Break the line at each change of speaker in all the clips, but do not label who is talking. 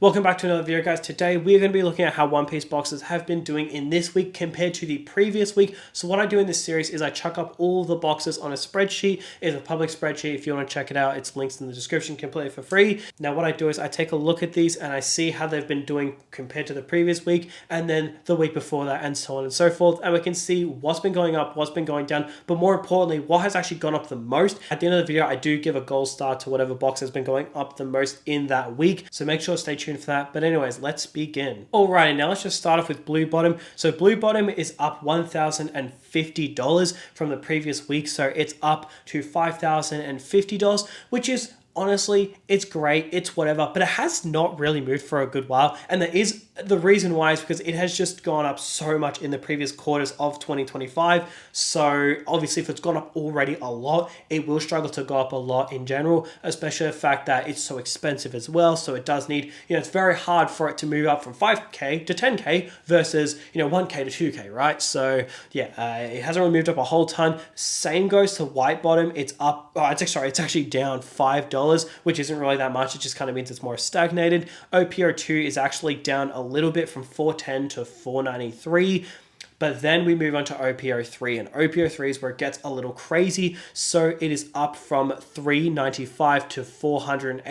Welcome back to another video, guys. Today we are going to be looking at how One Piece boxes have been doing in this week compared to the previous week. So what I do in this series is I chuck up all the boxes on a spreadsheet. It's a public spreadsheet. If you want to check it out, it's links in the description completely for free. Now what I do is I take a look at these and I see how they've been doing compared to the previous week and then the week before that and so on and so forth. And we can see what's been going up, what's been going down, but more importantly, what has actually gone up the most. At the end of the video, I do give a gold star to whatever box has been going up the most in that week. So make sure to stay tuned for that. But anyways, let's begin. Alrighty, now let's just start off with Blue Bottom. So Blue Bottom is up $1,050 from the previous week. So it's up to $5,050, which is honestly, it's great, it's whatever, but it has not really moved for a good while. And the reason why is because it has just gone up so much in the previous quarters of 2025. So obviously if it's gone up already a lot, it will struggle to go up a lot in general, especially the fact that it's so expensive as well. So it does need, it's very hard for it to move up from 5K to 10K versus, 1K to 2K, right? So yeah, it hasn't really moved up a whole ton. Same goes to White Bottom. It's up, it's actually down $5, which isn't really that much. It just kind of means it's more stagnated. OPO2 is actually down a little bit from 410 to 493. But then we move on to OPO3, and OPO3 is where it gets a little crazy. So it is up from $395 to $480.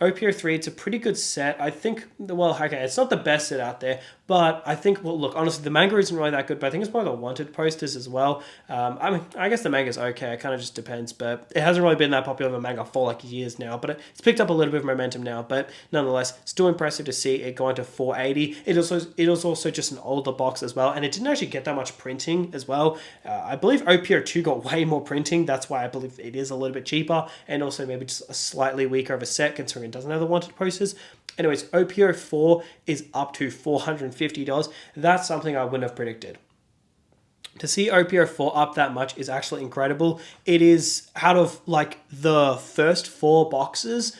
OPO3, it's a pretty good set. I think, well, okay, it's not the best set out there, but I think, well, look, honestly, the manga isn't really that good, but I think it's more the wanted posters as well. I guess the manga's okay. It kind of just depends, but it hasn't really been that popular of a manga for like years now, but it's picked up a little bit of momentum now, but nonetheless, still impressive to see it going to 480. It was also just an older box as well, and it didn't actually get that much printing as well. I believe OPO2 got way more printing. That's why I believe it is a little bit cheaper, and also maybe just a slightly weaker of a set considering it doesn't have the wanted posters. Anyways, OPO4 is up to $450. That's something I wouldn't have predicted. To see OPO4 up that much is actually incredible. It is out of like the first 4 boxes,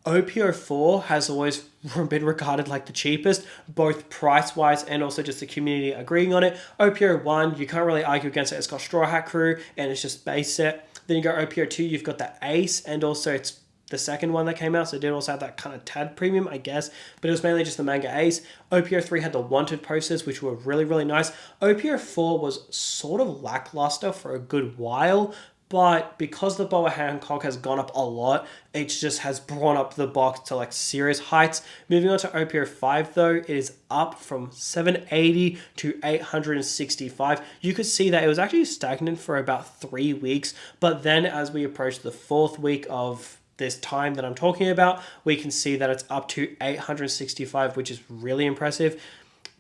OPO4 has always been regarded like the cheapest, both price-wise and also just the community agreeing on it. OPO1, you can't really argue against it. It's got Straw Hat Crew and it's just base set. Then you go OPO2, you've got the Ace, and also it's the second one that came out, so it did also have that kind of tad premium, I guess, but it was mainly just the manga Ace. OPO3 had the wanted posters, which were really, really nice. OPO4 was sort of lackluster for a good while, but because the Boa Hancock has gone up a lot, it just has brought up the box to like serious heights. Moving on to OPO5 though, it is up from 780 to 865. You could see that it was actually stagnant for about 3 weeks, but then as we approach the 4th week of this time that I'm talking about, we can see that it's up to 865, which is really impressive.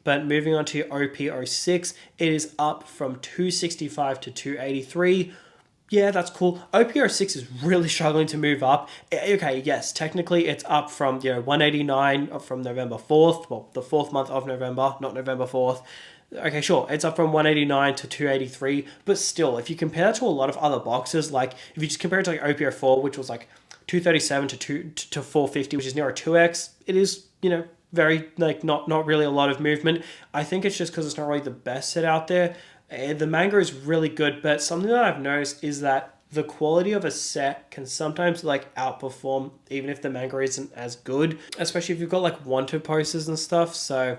But moving on to OPO6, it is up from 265 to 283. Yeah, that's cool. OPO6 is really struggling to move up. Okay, yes, technically it's up from 189 from November 4th, well, the 4th month of November, not November 4th. Okay, sure, it's up from 189 to 283, but still, if you compare that to a lot of other boxes, like if you just compare it to like OPO4, which was like 237 to 450, which is near a 2x, it is, very, like, not really a lot of movement. I think it's just because it's not really the best set out there. The manga is really good, but something that I've noticed is that the quality of a set can sometimes like outperform even if the manga isn't as good, especially if you've got like wanted posters and stuff. So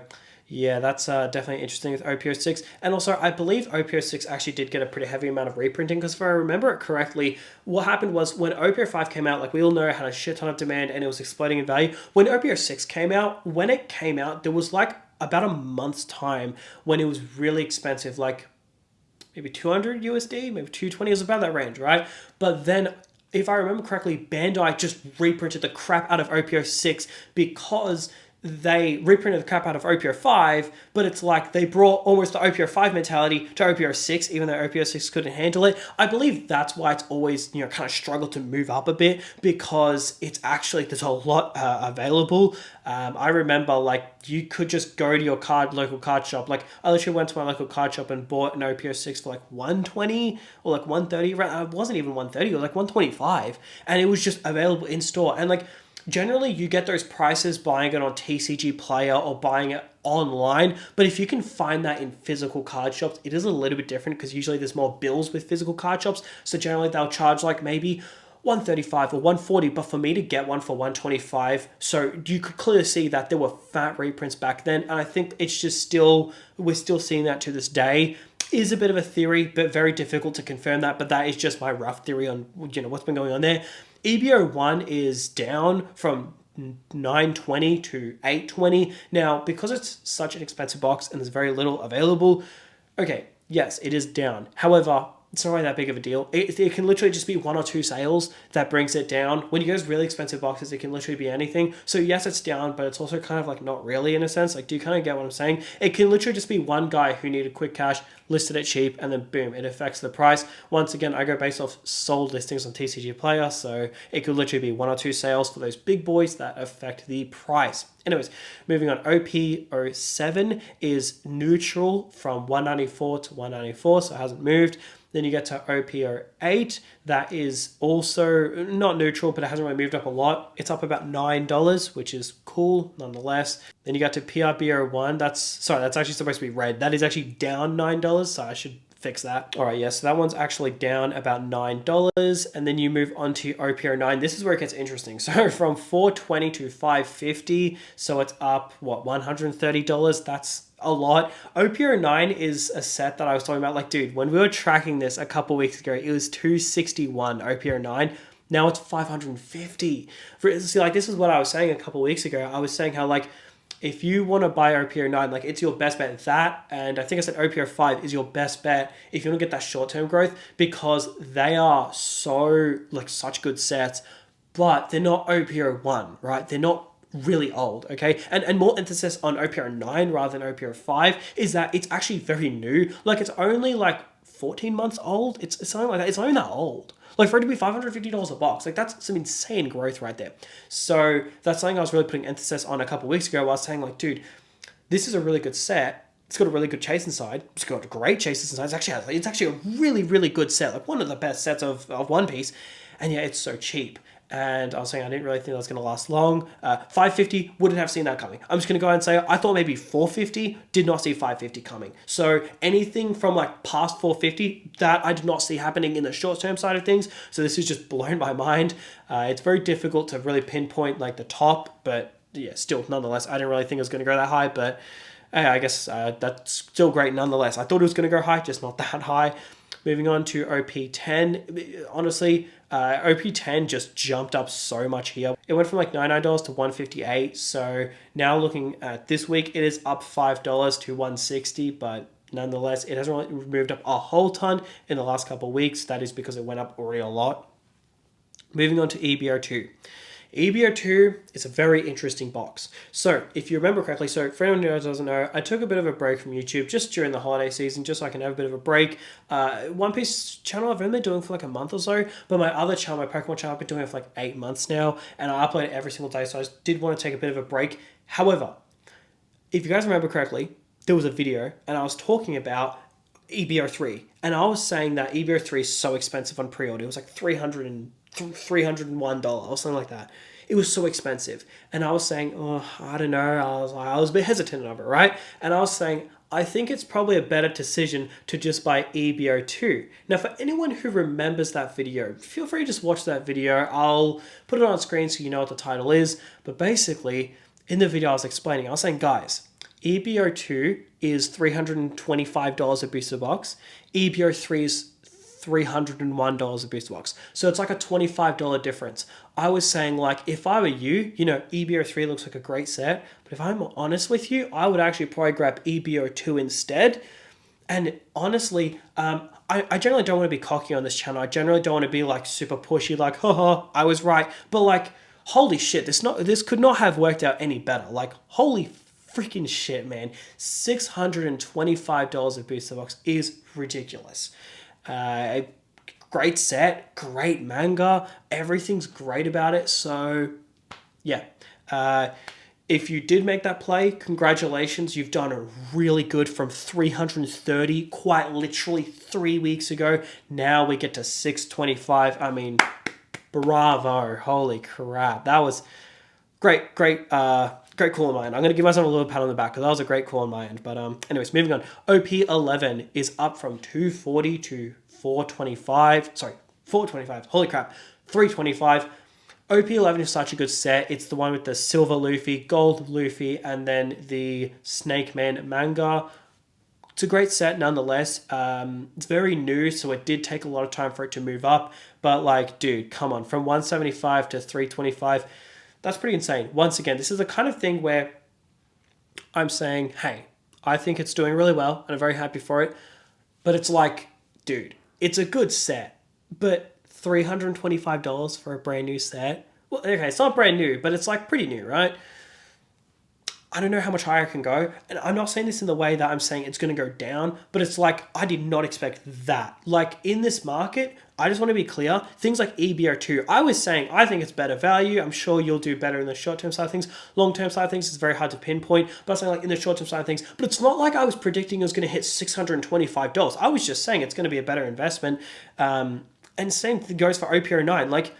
yeah, that's definitely interesting with OPO6. And also, I believe OPO6 actually did get a pretty heavy amount of reprinting, because if I remember it correctly, what happened was when OPO5 came out, like we all know, it had a shit ton of demand and it was exploding in value. When OPO6 came out, there was like about a month's time when it was really expensive, like maybe 200 USD, maybe 220, is about that range, right? But then, if I remember correctly, Bandai just reprinted the crap out of OPO6 because they reprinted the crap out of OPO5, but it's like they brought almost the OPO5 mentality to OPO6, even though OPO6 couldn't handle it. I believe that's why it's always, kind of struggled to move up a bit, because it's actually, there's a lot available. I remember, like, you could just go to your local card shop. Like, I literally went to my local card shop and bought an OPO6 for like 120 or like 130. It wasn't even 130, it was like 125. And it was just available in store. And like, generally, you get those prices buying it on TCG Player or buying it online, but if you can find that in physical card shops, it is a little bit different, because usually there's more bills with physical card shops. So generally, they'll charge like maybe 135 or 140, but for me to get one for 125, so you could clearly see that there were fat reprints back then, and I think it's just still, we're still seeing that to this day. Is a bit of a theory, but very difficult to confirm that, but that is just my rough theory on, you know, what's been going on there. EBO1 is down from 920 to 820. Now, because it's such an expensive box and there's very little available, okay, yes, it is down. However, it's not really that big of a deal. It can literally just be one or two sales that brings it down. When you go to really expensive boxes, it can literally be anything. So yes, it's down, but it's also kind of like not really in a sense. Like, do you kind of get what I'm saying? It can literally just be one guy who needed quick cash, listed it cheap, and then boom, it affects the price. Once again, I go based off sold listings on TCG Player, so it could literally be one or two sales for those big boys that affect the price. Anyways, moving on, OP07 is neutral from 194 to 194, so it hasn't moved. Then you get to OP08, that is also not neutral, but it hasn't really moved up a lot. It's up about $9, which is cool nonetheless. Then you got to PRB01, that's actually supposed to be red. That is actually down $9, so I should fix that. All right, yeah, so that one's actually down about $9. And then you move on to OP09. This is where it gets interesting. So from $420 to $550, so it's up, what, $130? That's a lot. OP09 is a set that I was talking about. Like, dude, when we were tracking this a couple weeks ago, it was 261 OP09. Now it's 550. See, like, this is what I was saying a couple weeks ago. I was saying how, like, if you want to buy OP09, like, it's your best bet. That, and I think I said OP05 is your best bet if you want to get that short-term growth, because they are so, like, such good sets, but they're not OP01, right? They're not really old, okay? And more emphasis on OP09 rather than OP05 is that it's actually very new. Like, it's only like 14 months old. It's something like that. It's not even that old. Like, for it to be $550 a box, like, that's some insane growth right there. So that's something I was really putting emphasis on a couple weeks ago. I was saying, like, dude, this is a really good set. It's got a really good chase inside. It's got a great chase inside. It's actually a really, really good set. Like, one of the best sets of One Piece. And yeah, it's so cheap. And I was saying I didn't really think that was going to last long. 550, wouldn't have seen that coming. I'm just going to go ahead and say I thought maybe 450, did not see 550 coming. So anything from like past 450, that I did not see happening in the short-term side of things. So this is just blown my mind. It's very difficult to really pinpoint like the top, but yeah, still, nonetheless, I didn't really think it was going to go that high, but I guess that's still great nonetheless. I thought it was going to go high, just not that high. Moving on to OP10, honestly, OP10 just jumped up so much here. It went from like $99 to $158. So now looking at this week, it is up $5 to $160, but nonetheless, it hasn't really moved up a whole ton in the last couple of weeks. That is because it went up already a lot. Moving on to EBO2. EBO2 is a very interesting box. So if you remember correctly, so for anyone who doesn't know, I took a bit of a break from YouTube just during the holiday season, just so I can have a bit of a break. One Piece channel I've only been doing for like a month or so, but my other channel, my Pokemon channel, I've been doing it for like 8 months now, and I upload it every single day, so I just did want to take a bit of a break. However, if you guys remember correctly, there was a video, and I was talking about EBO3, and I was saying that EBO3 is so expensive on pre-order. It was like $301 or something like that. It was so expensive. And I was saying, oh, I don't know. I was a bit hesitant of it, right? And I was saying, I think it's probably a better decision to just buy EBO2. Now, for anyone who remembers that video, feel free to just watch that video. I'll put it on screen so you know what the title is. But basically, in the video I was explaining, I was saying, guys, EBO2 is $325 a booster box. EBO3 is $301 a booster box. So it's like a $25 difference. I was saying, like, if I were you, you know, EBO3 looks like a great set, but if I'm honest with you, I would actually probably grab EBO2 instead. And honestly, I generally don't want to be cocky on this channel. I generally don't want to be like super pushy, like, haha, I was right. But like, holy shit, this could not have worked out any better. Like, holy freaking shit, man. $625 a booster box is ridiculous. Great set, great manga, everything's great about it. So yeah, if you did make that play, congratulations, you've done really good from 330, quite literally 3 weeks ago. Now we get to 625. I mean, bravo, holy crap. That was great call on my end. I'm going to give myself a little pat on the back because that was a great call on my end. But anyways, moving on. OP11 is up from 240 to 425. Sorry, 425. Holy crap. 325. OP11 is such a good set. It's the one with the silver Luffy, gold Luffy, and then the Snake Man manga. It's a great set nonetheless. It's very new, so it did take a lot of time for it to move up. But like, dude, come on. From 175 to 325, that's pretty insane. Once again, this is the kind of thing where I'm saying, hey, I think it's doing really well, and I'm very happy for it. But it's like, dude, it's a good set, but $325 for a brand new set? Well, okay, it's not brand new, but it's like pretty new, right? I don't know how much higher it can go. And I'm not saying this in the way that I'm saying it's going to go down, but it's like, I did not expect that. Like in this market, I just want to be clear, things like EBO2, I was saying, I think it's better value. I'm sure you'll do better in the short-term side of things. Long-term side of things is very hard to pinpoint, but I'm saying like in the short-term side of things, but it's not like I was predicting it was going to hit $625. I was just saying it's going to be a better investment. And same thing goes for OPO9. Like,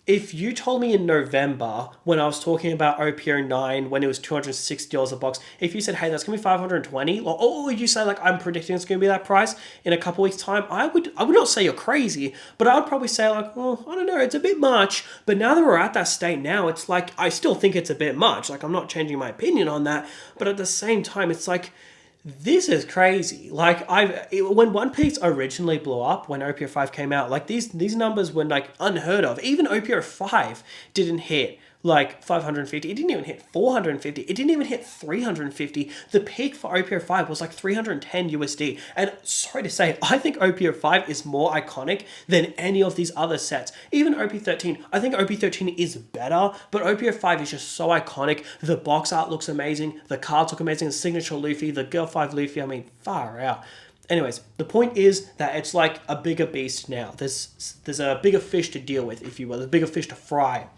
if you told me in November when I was talking about OPO9 when it was $260 a box, if you said, hey, that's going to be $520, or you say like, I'm predicting it's going to be that price in a couple weeks time, I would not say you're crazy, but I would probably say like, well, I don't know, it's a bit much. But now that we're at that state now, it's like, I still think it's a bit much. Like, I'm not changing my opinion on that, but at the same time, it's like, this is crazy. Like when One Piece originally blew up, when OPO 5 came out, like these numbers were like unheard of. Even OPO 5 didn't hit like 550. It didn't even hit 450. It didn't even hit 350. The peak for OPO 5 was like 310 USD. And sorry to say, I think OPO 5 is more iconic than any of these other sets. Even OP 13, I think OP 13 is better, but OPO 5 is just so iconic. The box art looks amazing. The cards look amazing. The signature Luffy, the Girl 5 Luffy, I mean, far out. Anyways, the point is that it's like a bigger beast now. There's a bigger fish to deal with, if you will. There's a bigger fish to fry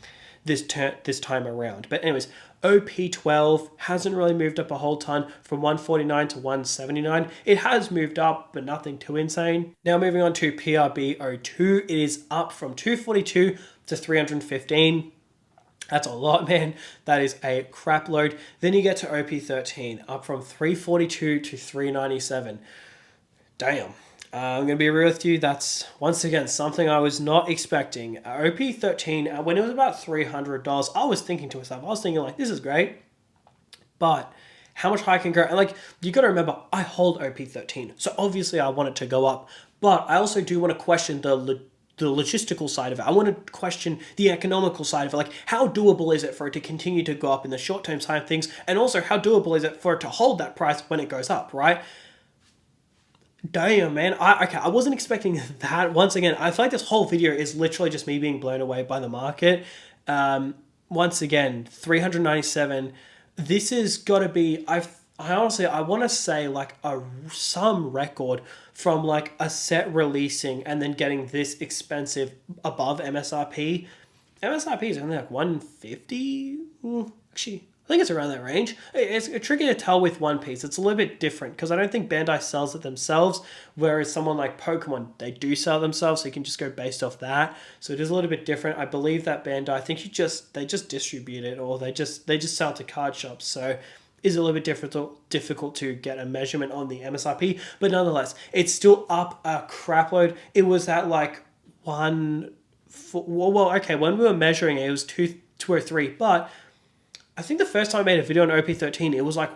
this time around. But anyways, OP12 hasn't really moved up a whole ton from 149 to 179. It has moved up, but nothing too insane. Now moving on to PRB02, it is up from 242 to 315. That's a lot, man. That is a crap load. Then you get to OP13, up from 342 to 397. Damn. I'm going to be real with you, that's, once again, something I was not expecting. OP13, when it was about $300, I was thinking to myself, like, this is great, but how much higher can go? And like, you got to remember, I hold OP13, so obviously I want it to go up, but I also do want to question the logistical side of it. I want to question the economical side of it. Like, how doable is it for it to continue to go up in the short-term side of things? And also, how doable is it for it to hold that price when it goes up, right? Damn, man. I wasn't expecting that. Once again, I feel like this whole video is literally just me being blown away by the market. Once again, 397. This has got to be, I honestly, I want to say like some record from like a set releasing and then getting this expensive above MSRP. MSRP is only like 150. Actually, I think it's around that range. It's tricky to tell with One Piece. It's a little bit different because I don't think Bandai sells it themselves, whereas someone like Pokemon, they do sell themselves, so you can just go based off that. So it is a little bit different. I believe that Bandai, I think they just distribute it, or they just sell it to card shops. So it's a little bit difficult to get a measurement on the MSRP, but nonetheless, it's still up a crapload. It was at like when we were measuring it, it was 203, but I think the first time I made a video on OP13, it was like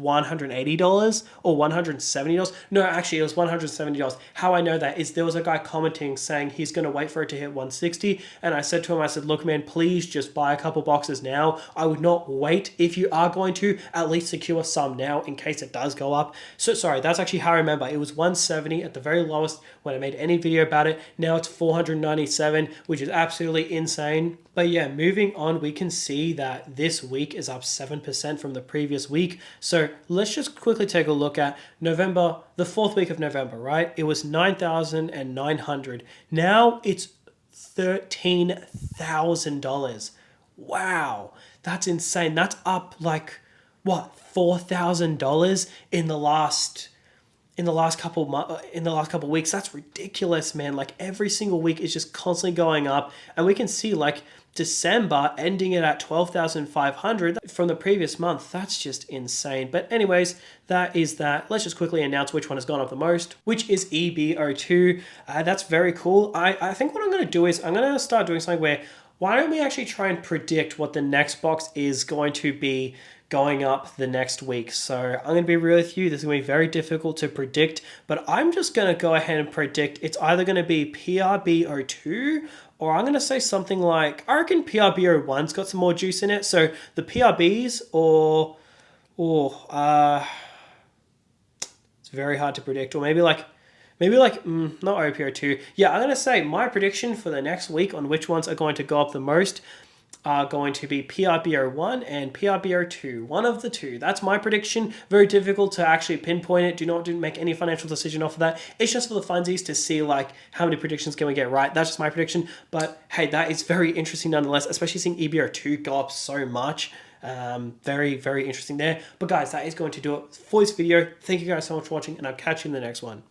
$180 or $170. No, actually, it was $170. How I know that is there was a guy commenting saying he's going to wait for it to hit 160. And I said to him, look, man, please just buy a couple boxes now. I would not wait. If you are going to, at least secure some now in case it does go up. So sorry, that's actually how I remember. It was 170 at the very lowest when I made any video about it. Now it's 497, which is absolutely insane. But yeah, moving on, we can see that this week is up 7% from the previous week. So let's just quickly take a look at November, the fourth week of November, right? It was 9,900. Now it's $13,000. Wow, that's insane. That's up like, what, $4,000 in the last couple weeks. That's ridiculous, man. Like every single week is just constantly going up, and we can see like December, ending it at 12,500 from the previous month. That's just insane. But anyways, that is that. Let's just quickly announce which one has gone up the most, which is EB02. That's very cool. I think what I'm going to do is I'm going to start doing something where, why don't we actually try and predict what the next box is going to be going up the next week. So I'm going to be real with you. This is going to be very difficult to predict, but I'm just going to go ahead and predict it's either going to be PRB02 or I'm going to say something like, I reckon PRB01's got some more juice in it. So the PRBs it's very hard to predict. Or maybe like not OPO2. Yeah, I'm going to say my prediction for the next week on which ones are going to go up the most are going to be PRB01 and PRB02, one of the two. That's my prediction. Very difficult to actually pinpoint it. Do not make any financial decision off of that. It's just for the funsies to see like how many predictions can we get right. That's just my prediction. But hey, that is very interesting nonetheless, especially seeing EBO2 go up so much. Very, very interesting there. But guys, that is going to do it for this video. Thank you guys so much for watching, and I'll catch you in the next one.